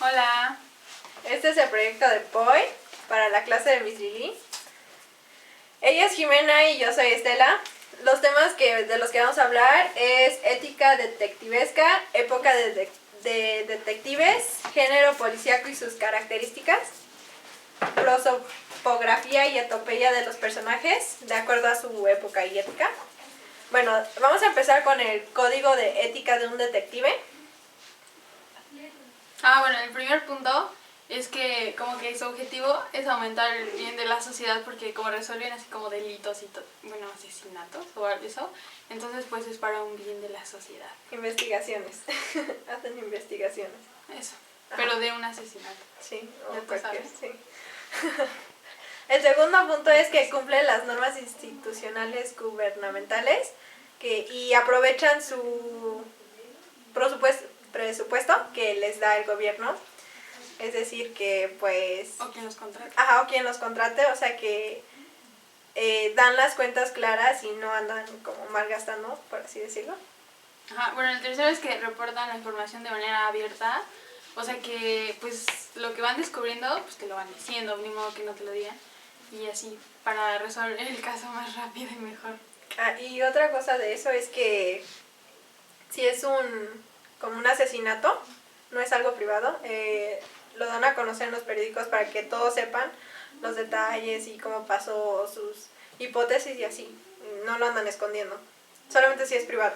Hola. Este es el proyecto de POI para la clase de Miss Lili. Ella es Jimena y yo soy Estela. Los temas de los que vamos a hablar es ética detectivesca, época de detectives, género policíaco y sus características, prosopografía y etopeya de los personajes, de acuerdo a su época y ética. Bueno, vamos a empezar con el código de ética de un detective. Bueno, el primer punto es que como que su objetivo es aumentar el bien de la sociedad porque como resuelven así como delitos y asesinatos o eso, entonces pues es para un bien de la sociedad. Investigaciones. Hacen investigaciones. Eso, pero de un asesinato. Sí, ya tú sabes. Sí. El segundo punto es que cumple las normas institucionales gubernamentales y aprovechan su presupuesto que les da el gobierno. Es decir, que pues... O quien los contrate. O quien los contrate, o sea que dan las cuentas claras y no andan como malgastando, por así decirlo. Bueno, el tercero es que reportan la información de manera abierta, o sea que pues lo que van descubriendo, pues te lo van diciendo, ni modo que no te lo digan, y así, para resolver el caso más rápido y mejor. Y otra cosa de eso es que si es como un asesinato, no es algo privado, lo dan a conocer en los periódicos para que todos sepan los detalles y cómo pasó, sus hipótesis y así, no lo andan escondiendo, solamente si es privado.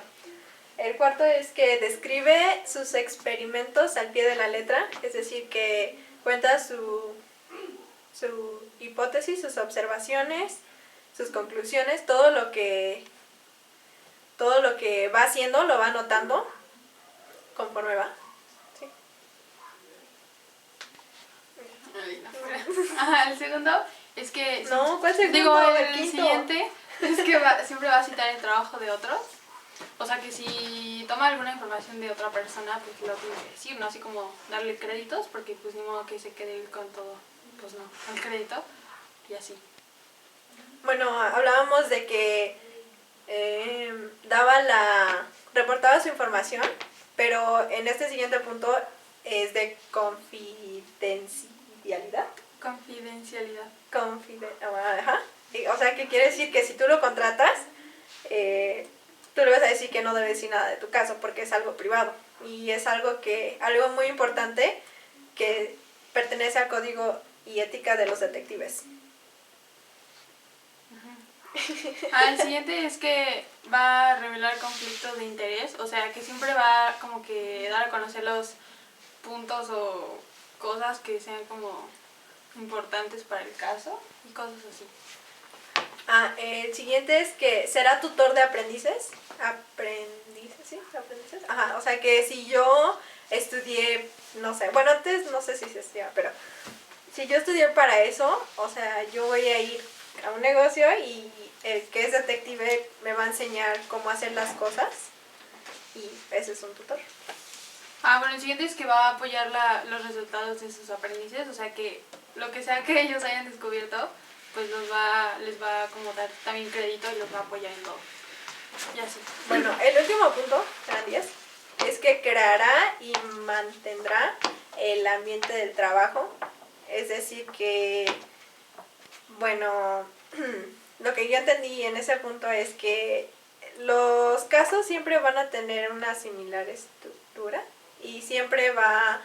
El cuarto es que describe sus experimentos al pie de la letra, es decir, que cuenta su hipótesis, sus observaciones, sus conclusiones, todo lo que va haciendo lo va anotando conforme va. ¿Sí? El segundo es que... No, ¿cuál segundo? Digo, el quinto. Siguiente es que siempre va a citar el trabajo de otros. O sea que si toma alguna información de otra persona, pues lo tiene que decir, ¿no? Así como darle créditos, porque pues ni modo que se quede con todo, pues no, el crédito, y así. Bueno, hablábamos de que reportaba su información, pero en este siguiente punto es de confidencialidad. Confidencialidad. O sea, que quiere decir que si tú lo contratas, tú le vas a decir que no debe decir nada de tu caso porque es algo privado y es algo muy importante que pertenece al código y ética de los detectives. El siguiente es que va a revelar conflictos de interés, o sea que siempre va como que dar a conocer los puntos o cosas que sean como importantes para el caso y cosas así. El siguiente es que será tutor de aprendices. Aprendices. O sea que si yo estudié, no sé, bueno, antes no sé si se estudiaba, pero si yo estudié para eso, o sea, yo voy a ir a un negocio y el que es detective me va a enseñar cómo hacer las cosas y ese es un tutor. Bueno, el siguiente es que va a apoyar los resultados de sus aprendices, o sea que lo que sea que ellos hayan descubierto, pues les va a como dar también crédito y los va a apoyar en todo. Y así. Bueno, el último punto, eran 10, es que creará y mantendrá el ambiente del trabajo. Es decir que, bueno, lo que yo entendí en ese punto es que los casos siempre van a tener una similar estructura y siempre va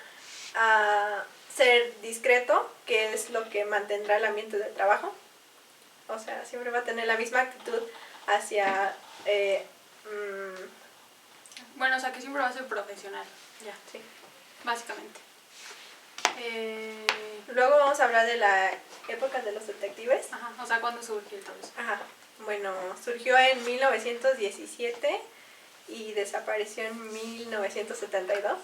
a ser discreto, que es lo que mantendrá el ambiente del trabajo. O sea, siempre va a tener la misma actitud hacia... Bueno, o sea que siempre va a ser profesional, ya. Sí. Básicamente. Luego vamos a hablar de la época de los detectives. O sea, ¿cuándo surgió todo eso? Bueno, surgió en 1917 y desapareció en 1972.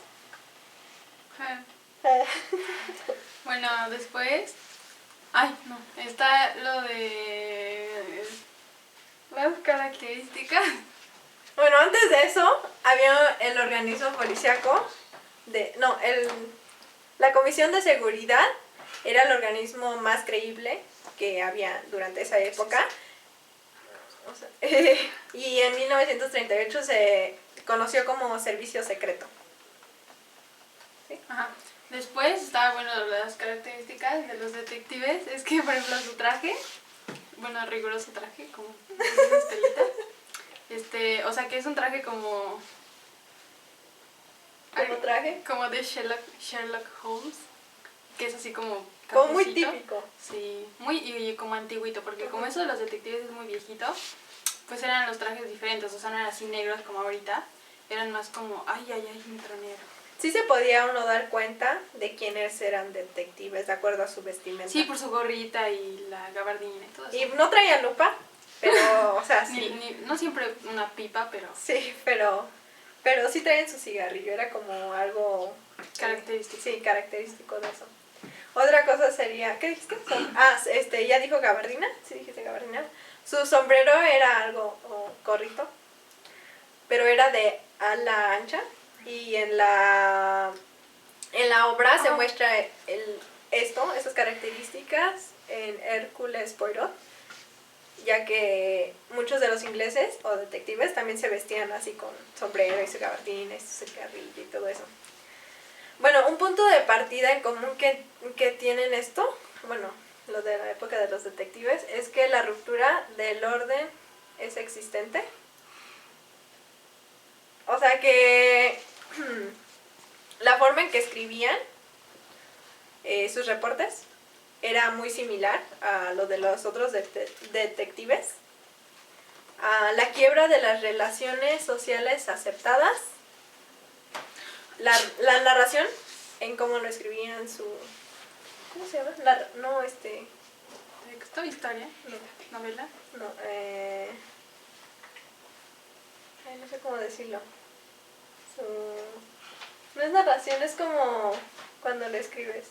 Bueno, después... está lo de las características. Bueno, antes de eso había el organismo policíaco la Comisión de Seguridad era el organismo más creíble que había durante esa época. Y en 1938 se conoció como servicio secreto. ¿Sí? Ajá. Después está, bueno, las características de los detectives. Es que, por ejemplo, su traje, bueno, riguroso traje, como Estelita. O sea, que es un traje como... ¿Como traje? Como de Sherlock Holmes, que es así como... Como muy cafecito. típico. Sí, muy y como antiguito, porque como eso de los detectives es muy viejito, pues eran los trajes diferentes, o sea, no eran así negros como ahorita, eran más como, ay, me negro. Sí se podía uno dar cuenta de quiénes eran detectives de acuerdo a su vestimenta. Sí, por su gorrita y la gabardina y todo eso. Y no traían lupa, pero, o sea, sí. No siempre una pipa, pero... Sí, pero sí traen su cigarrillo, era como algo... característico. Sí, característico de eso. Otra cosa sería, ¿qué dijiste? Ya dijo gabardina, sí dijiste gabardina. Su sombrero era algo corrito, pero era de ala ancha y en la obra se muestra esas características en Hércules Poirot, ya que muchos de los ingleses o detectives también se vestían así con sombrero y su gabardina y su cigarrillo y todo eso. Bueno, un punto de partida en común que tienen esto, bueno, lo de la época de los detectives, es que la ruptura del orden es existente. O sea que la forma en que escribían sus reportes era muy similar a lo de los otros detectives. La quiebra de las relaciones sociales aceptadas, la narración en cómo lo escribían su... ¿Cómo se llama? ¿Texto? ¿Historia? No. ¿Novela? No, no sé cómo decirlo. No es narración, es como cuando lo escribes.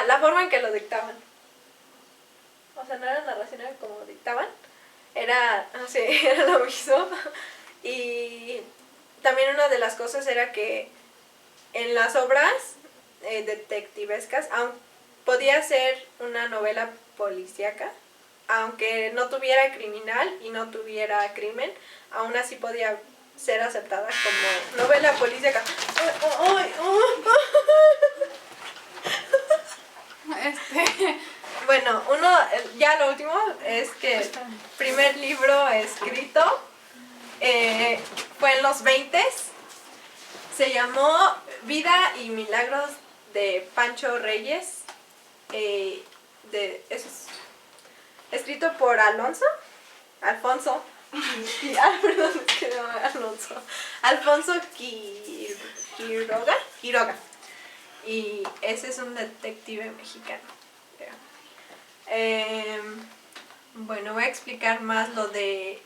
La forma en que lo dictaban. O sea, no era narración, era como dictaban. Era lo mismo. Y también una de las cosas era que en las obras detectivescas, podía ser una novela policíaca, aunque no tuviera criminal y no tuviera crimen, aún así podía ser aceptada como novela policíaca. Bueno, ya lo último es que el primer libro escrito fue en los 20s. Se llamó Vida y Milagros de Pancho Reyes. Es escrito por Alfonso Quiroga. Y ese es un detective mexicano. Bueno, voy a explicar más lo de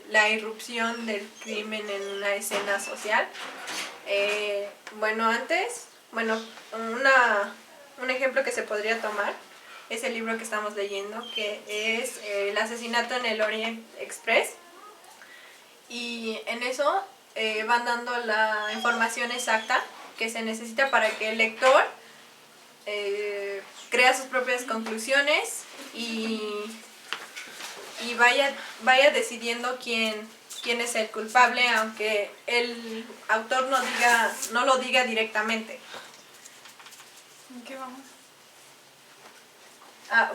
la irrupción del crimen en una escena social. Un ejemplo que se podría tomar es el libro que estamos leyendo, que es El asesinato en el Orient Express. Y en eso van dando la información exacta que se necesita para que el lector crea sus propias conclusiones y vaya decidiendo quién es el culpable, aunque el autor no lo diga directamente. ¿En qué vamos?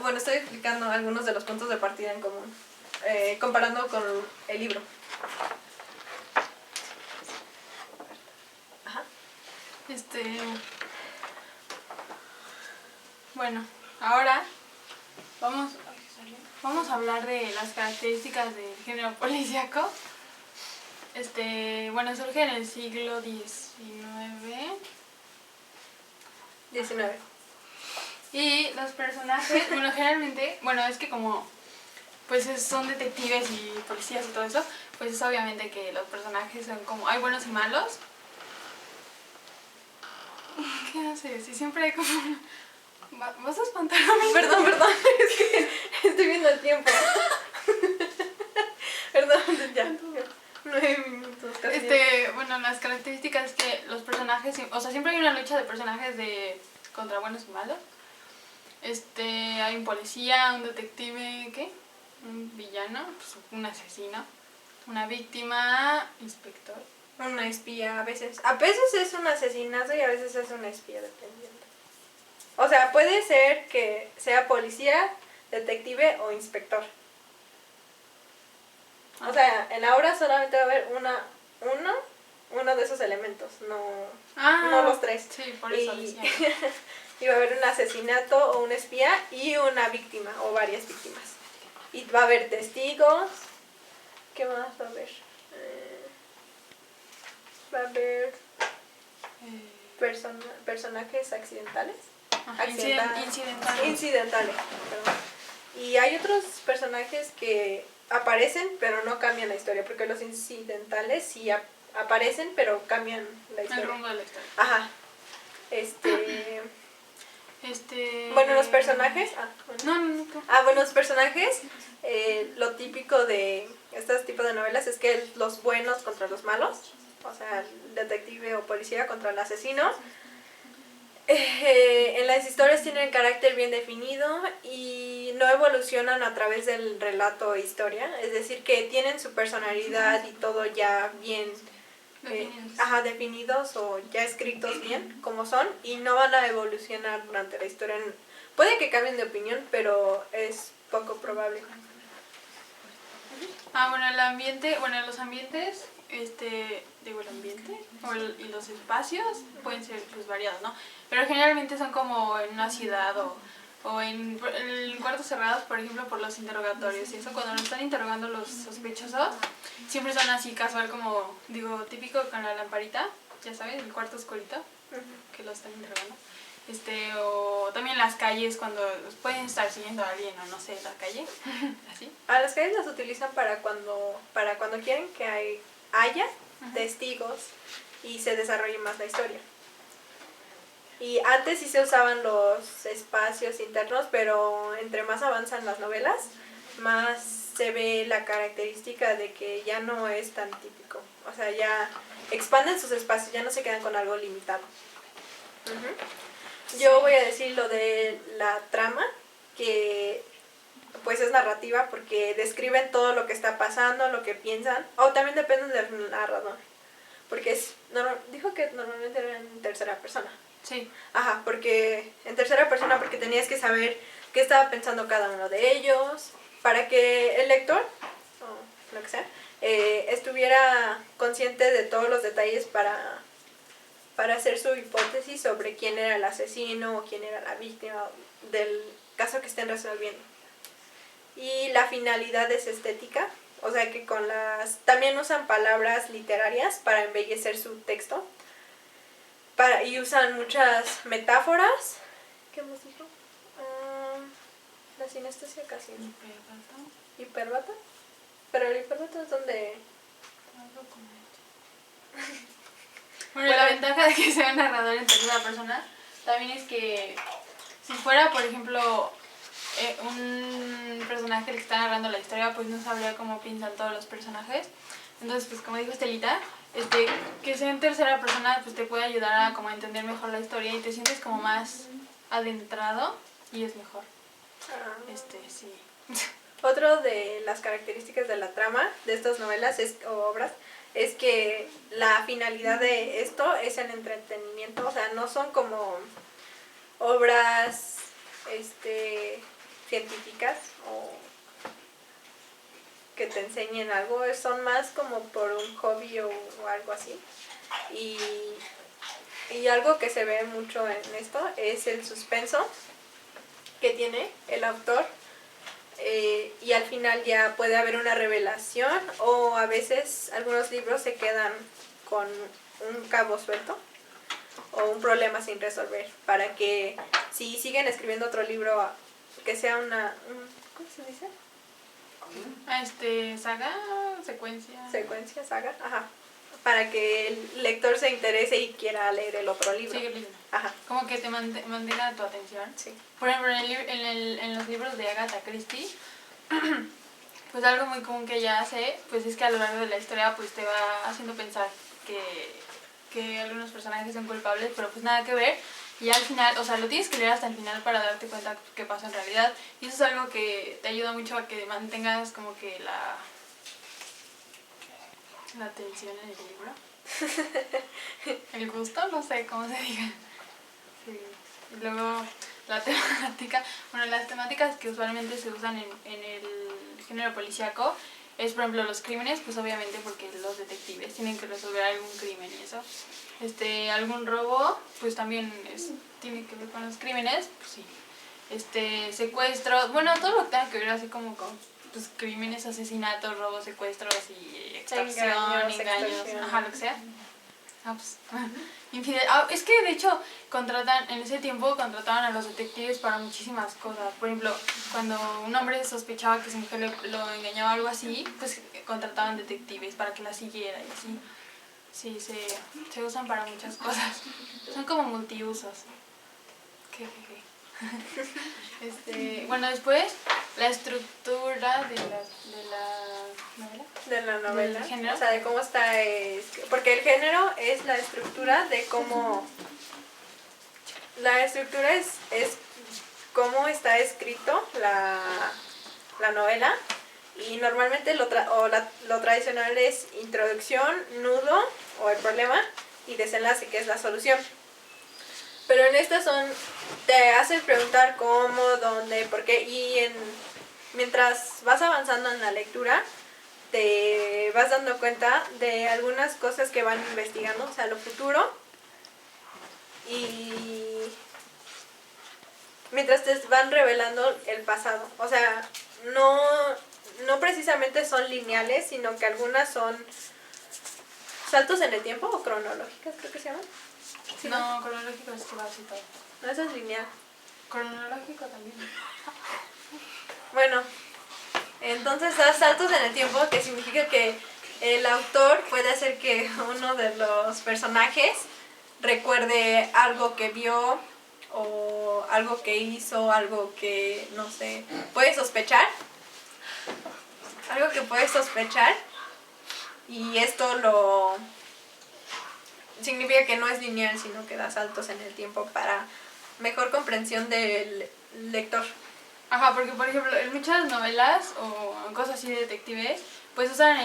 Bueno, estoy explicando algunos de los puntos de partida en común, comparando con el libro. Ajá. Bueno, ahora vamos a hablar de las características del género policíaco. Bueno, surge en el siglo XIX. Y los personajes, bueno, generalmente, es que como pues son detectives y policías y todo eso, pues es obviamente que los personajes son como, hay buenos y malos. ¿Qué haces? Y siempre hay como... ¿Vas a espantar a mí? Perdón, es que estoy viendo el tiempo. Perdón, ya. 9 minutos casi. Bueno, las características es que los personajes, o sea, siempre hay una lucha de personajes contra buenos y malos. Hay un policía, un detective, ¿qué? Un villano, pues, un asesino, una víctima, inspector, una espía a veces. A veces es un asesinato y a veces es una espía, dependiendo. O sea, puede ser que sea policía, detective o inspector. O sea, en la obra solamente va a haber uno de esos elementos, no los tres. Sí, por eso decía. Y va a haber un asesinato o un espía y una víctima o varias víctimas. Y va a haber testigos. ¿Qué más va a haber? Va a haber personajes accidentales. Ajá, Incidentales, perdón. Y hay otros personajes que aparecen pero no cambian la historia, porque los incidentales sí aparecen pero cambian la historia. El rumbo de la historia. Ajá. Bueno, los personajes. No. Bueno, los personajes, lo típico de estos tipos de novelas es que los buenos contra los malos, o sea, el detective o policía contra el asesino. En las historias tienen carácter bien definido y no evolucionan a través del relato o historia, es decir, que tienen su personalidad y todo ya bien definidos o ya escritos bien como son, y no van a evolucionar durante la historia. Puede que cambien de opinión, pero es poco probable. Bueno, los ambientes, el ambiente y los espacios pueden ser pues variados, ¿no? Pero generalmente son como en una ciudad o en cuartos cerrados, por ejemplo, por los interrogatorios y eso, cuando lo están interrogando los sospechosos, siempre son así casual como, típico con la lamparita, ya sabes, el cuarto oscurito, que lo están interrogando. O también las calles cuando pueden estar siguiendo a alguien o no sé, la calle, así. A las calles las utilizan para cuando quieren que haya testigos y se desarrolle más la historia. Y antes sí se usaban los espacios internos, pero entre más avanzan las novelas, más se ve la característica de que ya no es tan típico. O sea, ya expanden sus espacios, ya no se quedan con algo limitado. Yo voy a decir lo de la trama, que pues es narrativa porque describen todo lo que está pasando, lo que piensan, o también dependen del narrador, porque dijo que normalmente era en tercera persona. Sí. Ajá, porque en tercera persona porque tenías que saber qué estaba pensando cada uno de ellos, para que el lector, o lo que sea, estuviera consciente de todos los detalles para hacer su hipótesis sobre quién era el asesino o quién era la víctima del caso que estén resolviendo. Y la finalidad es estética, o sea que también usan palabras literarias para embellecer su texto, y usan muchas metáforas. ¿Qué hemos dicho? La sinestesia casi. ¿Hiperbata? Pero el hiperbata es donde... Bueno, la ventaja de que sea un narrador en tercera persona también es que si fuera, por ejemplo, un personaje el que está narrando la historia, pues no sabría cómo piensan todos los personajes. Entonces, pues como dijo Estelita, que sea en tercera persona pues te puede ayudar a como a entender mejor la historia y te sientes como más adentrado y es mejor. Sí. Otro de las características de la trama de estas novelas o obras es que la finalidad de esto es el entretenimiento, o sea, no son como obras científicas o que te enseñen algo, son más como por un hobby o algo así. Y algo que se ve mucho en esto es el suspenso que tiene el autor, y al final ya puede haber una revelación, o a veces algunos libros se quedan con un cabo suelto o un problema sin resolver, para que si siguen escribiendo otro libro que sea ¿cómo se dice? Saga, secuencia, saga, ajá, para que el lector se interese y quiera leer el otro libro. Sigue leyendo. Ajá. Como que te mantenga tu atención. Sí. Por ejemplo, en los libros de Agatha Christie, pues algo muy común que ella hace, pues es que a lo largo de la historia pues te va haciendo pensar que algunos personajes son culpables, pero pues nada que ver. Y al final, o sea, lo tienes que leer hasta el final para darte cuenta qué pasa en realidad. Y eso es algo que te ayuda mucho a que mantengas como que la atención en el libro. El gusto, no sé cómo se diga. Sí. Y luego la temática, bueno, las temáticas que usualmente se usan en el género policíaco es, por ejemplo, los crímenes, pues obviamente porque los detectives tienen que resolver algún crimen y eso. Algún robo, pues también tiene que ver con los crímenes, pues sí. Secuestros, bueno, todo lo que tenga que ver así como con pues, crímenes, asesinatos, robos, secuestros y extorsión, engaños, ajá, lo que sea. Pues, es que de hecho en ese tiempo contrataban a los detectives para muchísimas cosas. Por ejemplo, cuando un hombre sospechaba que su mujer lo engañaba o algo así, pues contrataban detectives para que la siguiera y así. Sí, se usan para muchas cosas. Son como multiusos. ¿Qué? Bueno, después la estructura de la novela. De la novela. ¿Del género? O sea, de cómo está. Porque el género es la estructura de cómo. La estructura es cómo está escrito la novela. Y normalmente lo tradicional es introducción, nudo o el problema y desenlace, que es la solución. Pero en estas te hacen preguntar cómo, dónde, por qué, y mientras vas avanzando en la lectura, te vas dando cuenta de algunas cosas que van investigando, o sea, lo futuro, y mientras te van revelando el pasado. O sea, no precisamente son lineales, sino que algunas son saltos en el tiempo o cronológicas, creo que se llaman. ¿Sí, no, cronológico es que va así todo. No, eso es lineal. Cronológico también. Bueno, entonces da saltos en el tiempo, que significa que el autor puede hacer que uno de los personajes recuerde algo que vio o algo que hizo, algo que, no sé, puede sospechar. Algo que puede sospechar, y esto significa que no es lineal, sino que da saltos en el tiempo para mejor comprensión del lector. Ajá, porque por ejemplo en muchas novelas o cosas así de detectives, pues usan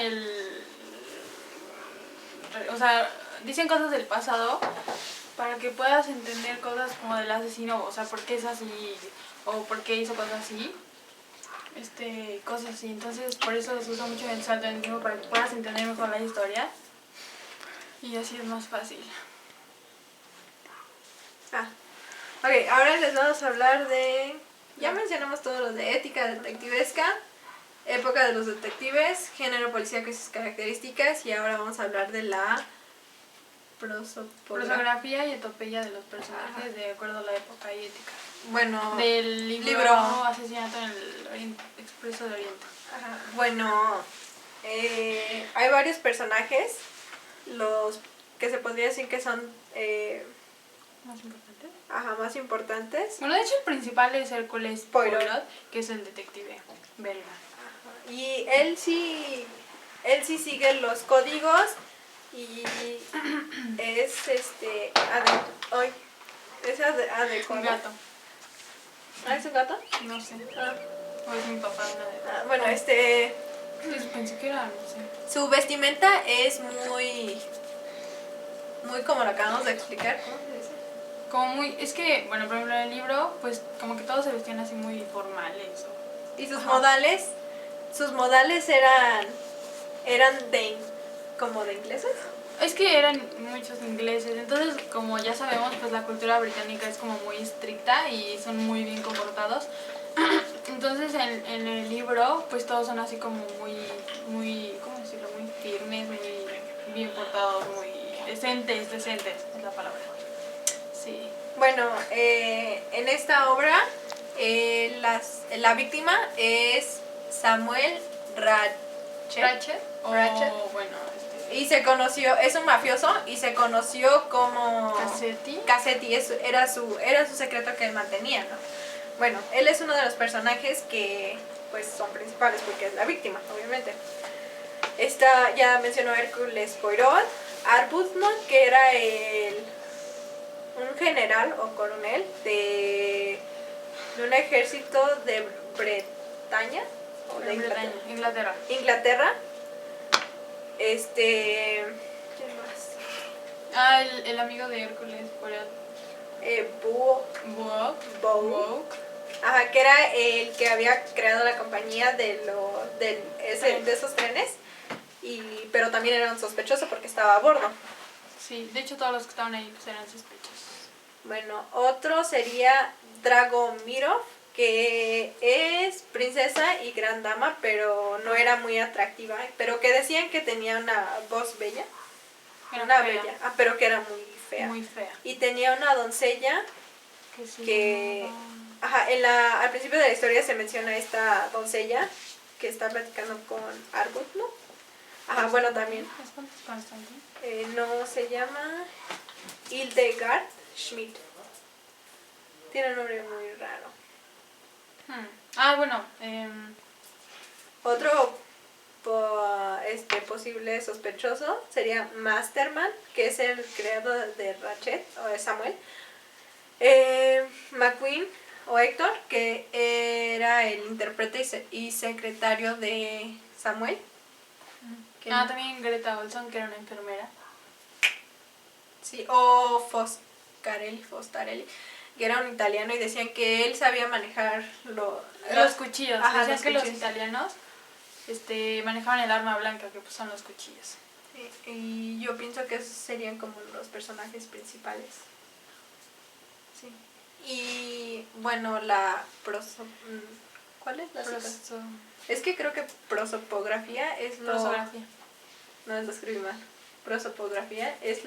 o sea, dicen cosas del pasado para que puedas entender cosas como del asesino, o sea, por qué es así o por qué hizo cosas así. Cosas así, entonces por eso se usa mucho el salto en el tiempo, para que puedas entender mejor la historia y así es más fácil. Ok, ahora les vamos a hablar ya mencionamos todo lo de ética detectivesca, época de los detectives, género policíaco y sus características, y ahora vamos a hablar de la prosografía y etopeya de los personajes de acuerdo a la época y ética. Bueno, del libro Asesinato en el Expreso de Oriente. Ajá. Bueno, hay varios personajes, los que se podría decir que son más importantes. Ajá, más importantes. Bueno, de hecho el principal es Hércules Poirot, que es el detective belga. Ajá. Y él sí sigue los códigos y es es adecuado. un gato. ¿Es un gato? No sé. O es mi papá. Bueno, pensé que era, no sé. Su vestimenta es muy como lo acabamos de explicar. ¿Cómo se dice? Es que, bueno, por ejemplo en el libro, pues como que todos se vestían así muy formales. Y sus modales eran como de ingleses. Es que eran muchos ingleses, entonces como ya sabemos, pues la cultura británica es como muy estricta y son muy bien comportados. Entonces en el libro, pues todos son así como muy, ¿cómo decirlo? Muy firmes, muy bien portados, muy decentes es la palabra. Sí. Bueno, en esta obra la víctima es Samuel Ratchet. Bueno, y se conoció, es un mafioso y se conoció como Cassetti, era su secreto que él mantenía, ¿no? Bueno, él es uno de los personajes que pues son principales porque es la víctima, obviamente. Ya mencionó Hércules Poirot, Arbuthnot, que era un general o coronel de un ejército de Bretaña o de Inglaterra. Inglaterra. ¿Quién más? Ah, el amigo de Hércules, por el Búho. Bow. Ajá, que era el que había creado la compañía de esos trenes, pero también era un sospechoso porque estaba a bordo. Sí, de hecho todos los que estaban ahí pues eran sospechosos. Bueno, otro sería Dragomirov, que es princesa y gran dama, pero no era muy atractiva, pero que decían que tenía una voz bella. Era Una fea. bella, pero que era muy fea. Muy fea. Y tenía una doncella que... Ajá, al principio de la historia se menciona esta doncella que está platicando con Arbut, ¿no? Ajá, bueno, también. ¿Es Constantine? No, se llama Hildegard Schmidt. Tiene un nombre muy raro. Ah, bueno, Otro posible sospechoso sería Masterman, que es el creador de Ratchet, o de Samuel. McQueen o Héctor, que era el intérprete y secretario de Samuel. también Greta Olson, que era una enfermera. Sí, o Foscarelli, que era un italiano y decían que él sabía manejar los cuchillos. Ajá, decían los que cuchillos. los italianos manejaban el arma blanca, que pues son los cuchillos. Sí, y yo pienso que esos serían como los personajes principales. Sí. Y bueno, ¿cuál es la Es que creo que prosopografía es prosografía. No, lo escribí mal. Prosopografía es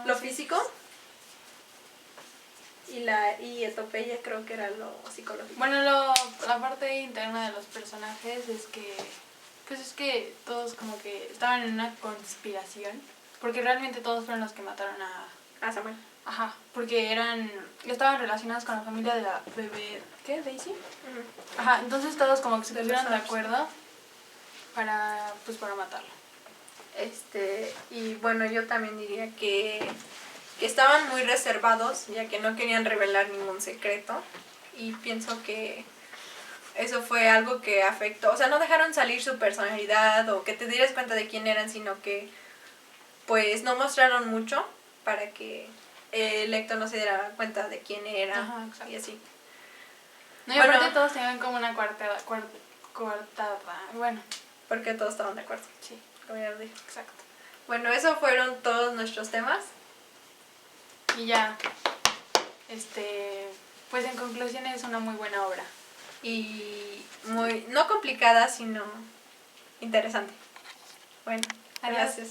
lo físico. Y etopeya creo que era lo psicológico. Bueno, la parte interna de los personajes es que todos como que estaban en una conspiración, porque realmente todos fueron los que mataron a Samuel. Ajá, porque estaban relacionados con la familia de la bebé, ¿qué? ¿Daisy? Ajá, entonces todos como que se pusieron de acuerdo para matarlo. Y bueno, yo también diría que estaban muy reservados, ya que no querían revelar ningún secreto, y pienso que eso fue algo que afectó, o sea, no dejaron salir su personalidad o que te dieras cuenta de quién eran, sino que pues no mostraron mucho para que el lector no se diera cuenta de quién era. Ajá, y así. No, y aparte todos tenían como una coartada, bueno. Porque todos estaban de acuerdo. Sí. Como ya lo dije. Exacto. Bueno, esos fueron todos nuestros temas. Y ya, pues en conclusión es una muy buena obra. Y muy, no complicada, sino interesante. Bueno, Adiós. gracias.